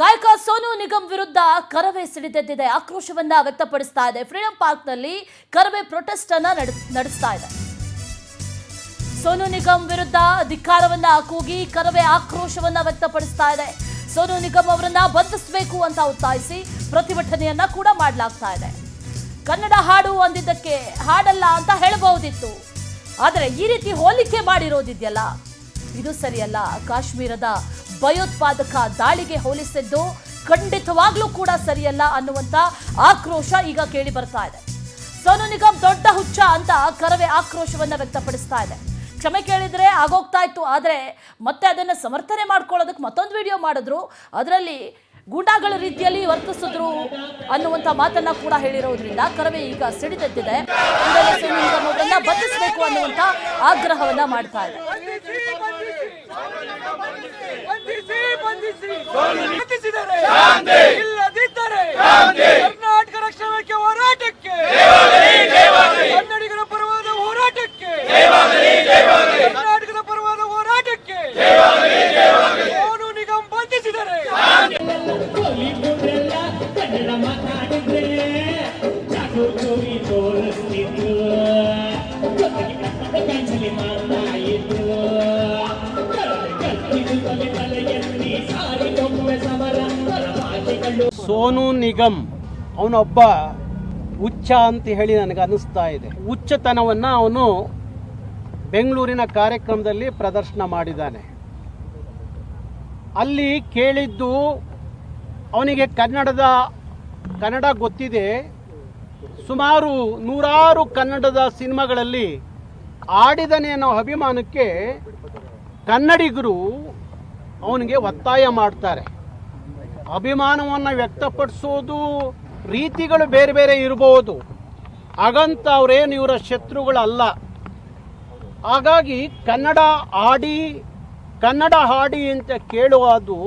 ಗಾಯಕ ಸೋನು ನಿಗಮ್ ವಿರುದ್ಧ ಕರವೇ ಸಿಡಿದೆದ್ದಿದೆ. ಆಕ್ರೋಶವನ್ನ ವ್ಯಕ್ತಪಡಿಸ್ತಾ ಇದೆ. ಫ್ರೀಡಂ ಪಾರ್ಕ್ ನಲ್ಲಿ ಕರವೇ ಪ್ರೊಟೆಸ್ಟ್ ಅನ್ನ ನಡೆಸ್ತಾ ಇದೆ. ಸೋನು ನಿಗಮ್ ವಿರುದ್ಧ ಧಿಕ್ಕಾರವನ್ನ ಕೂಗಿ ಕರವೇ ಆಕ್ರೋಶವನ್ನ ವ್ಯಕ್ತಪಡಿಸ್ತಾ ಇದೆ. ಸೋನು ನಿಗಮ್ ಅವರನ್ನ ಬಂಧಿಸಬೇಕು ಅಂತ ಒತ್ತಾಯಿಸಿ ಪ್ರತಿಭಟನೆಯನ್ನ ಕೂಡ ಮಾಡಲಾಗ್ತಾ ಇದೆ. ಕನ್ನಡ ಹಾಡು ಅಂದಿದ್ದಕ್ಕೆ ಹಾಡಲ್ಲ ಅಂತ ಹೇಳಬಹುದಿತ್ತು, ಆದರೆ ಈ ರೀತಿ ಹೋಲಿಕೆ ಮಾಡಿರೋದಿದೆಯಲ್ಲ, ಇದು ಸರಿಯಲ್ಲ. ಕಾಶ್ಮೀರದ ಭಯೋತ್ಪಾದಕ ದಾಳಿಗೆ ಹೋಲಿಸಿದ್ದು ಖಂಡಿತವಾಗ್ಲೂ ಕೂಡ ಸರಿಯಲ್ಲ ಅನ್ನುವಂತ ಆಕ್ರೋಶ ಈಗ ಕೇಳಿ ಬರ್ತಾ ಇದೆ. ಸೋನು ನಿಗಮ್ ದೊಡ್ಡ ಹುಚ್ಚ ಅಂತ ಕರವೇ ಆಕ್ರೋಶವನ್ನ ವ್ಯಕ್ತಪಡಿಸ್ತಾ ಇದೆ. ಕ್ಷಮೆ ಕೇಳಿದ್ರೆ ಆಗೋಗ್ತಾ ಇತ್ತು, ಆದರೆ ಮತ್ತೆ ಅದನ್ನ ಸಮರ್ಥನೆ ಮಾಡ್ಕೊಳ್ಳೋದಕ್ಕೆ ಮತ್ತೊಂದು ವಿಡಿಯೋ ಮಾಡಿದ್ರು, ಅದರಲ್ಲಿ ಗೂಂಡಾಗಳ ರೀತಿಯಲ್ಲಿ ವರ್ತಿಸಿದ್ರು ಅನ್ನುವಂಥ ಮಾತನ್ನ ಕೂಡ ಹೇಳಿರೋದ್ರಿಂದ ಕರವೇ ಈಗ ಸಿಡಿದೆದ್ದಿದೆ. ಸೋನು ನಿಗಮ್ ಅವರನ್ನ ಬಂಧಿಸಬೇಕು ಅನ್ನುವಂಥ ಆಗ್ರಹವನ್ನ ಮಾಡ್ತಾ ಇದೆ. ಕರ್ನಾಟಕ ರಕ್ಷಣೆ ಹೋರಾಟಕ್ಕೆ, ಕನ್ನಡಿಗರ ಪರವಾದ ಹೋರಾಟಕ್ಕೆ, ಕರ್ನಾಟಕದ ಪರವಾದ ಹೋರಾಟಕ್ಕೆ ಸೋನು ನಿಗಮ್ ಬಂಧಿಸಿದರೆ ಕನ್ನಡ ಮಾತಾಡಿದ್ರೆ ಚಾಟೋರಿ ತೋರಿಸ್ತಿದ್ರು, ಕೈಸಲಿ ಮಾತಾಯಿದ್ರು, ಸೋನು ನಿಗಮ್ ಅವನೊಬ್ಬ ಹುಚ್ಚ ಅಂತ ಹೇಳಿ ನನಗೆ ಅನ್ನಿಸ್ತಾ ಇದೆ. ಹುಚ್ಚತನವನ್ನು ಅವನು ಬೆಂಗಳೂರಿನ ಕಾರ್ಯಕ್ರಮದಲ್ಲಿ ಪ್ರದರ್ಶನ ಮಾಡಿದ್ದಾನೆ. ಅಲ್ಲಿ ಕೇಳಿದ್ದು ಅವನಿಗೆ ಕನ್ನಡ ಗೊತ್ತಿದೆ. ಸುಮಾರು 100 ಕನ್ನಡದ ಸಿನಿಮಾಗಳಲ್ಲಿ ಆಡಿದನೆ ಅನ್ನೋ ಅಭಿಮಾನಕ್ಕೆ ಕನ್ನಡಿಗರು ಅವನಿಗೆ ಒತ್ತಾಯ ಮಾಡ್ತಾರೆ. ಅಭಿಮಾನವನ್ನು ವ್ಯಕ್ತಪಡಿಸೋದು ರೀತಿಗಳು ಬೇರೆ ಬೇರೆ ಇರಬಹುದು, ಹಾಗಂತ ಅವರೇನು ಇವರ ಶತ್ರುಗಳಲ್ಲ. ಹಾಗಾಗಿ ಕನ್ನಡ ಹಾಡಿ ಅಂತ ಕೇಳುವುದು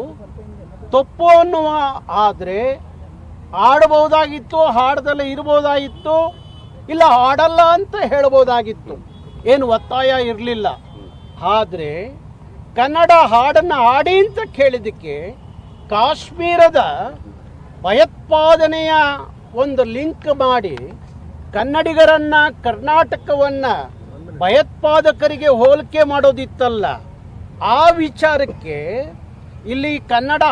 ತಪ್ಪು ಅನ್ನುವ, ಆದರೆ ಆಡಬಹುದಾಗಿತ್ತು, ಹಾಡದಲ್ಲೇ ಇರಬಹುದಾಗಿತ್ತು, ಇಲ್ಲ ಹಾಡಲ್ಲ ಅಂತ ಹೇಳ್ಬೋದಾಗಿತ್ತು, ಏನು ಒತ್ತಾಯ ಇರಲಿಲ್ಲ. ಆದರೆ ಕನ್ನಡ ಹಾಡನ್ನು ಹಾಡಿ ಅಂತ ಕೇಳಿದ್ದಕ್ಕೆ ಕಾಶ್ಮೀರದ ಭಯೋತ್ಪಾದನೆಯ ಒಂದು ಲಿಂಕ್ ಮಾಡಿ ಕನ್ನಡಿಗರನ್ನು, ಕರ್ನಾಟಕವನ್ನು ಭಯೋತ್ಪಾದಕರಿಗೆ ಹೋಲಿಕೆ ಮಾಡೋದಿತ್ತಲ್ಲ, ಆ ವಿಚಾರಕ್ಕೆ ಇಲ್ಲಿ ಕನ್ನಡ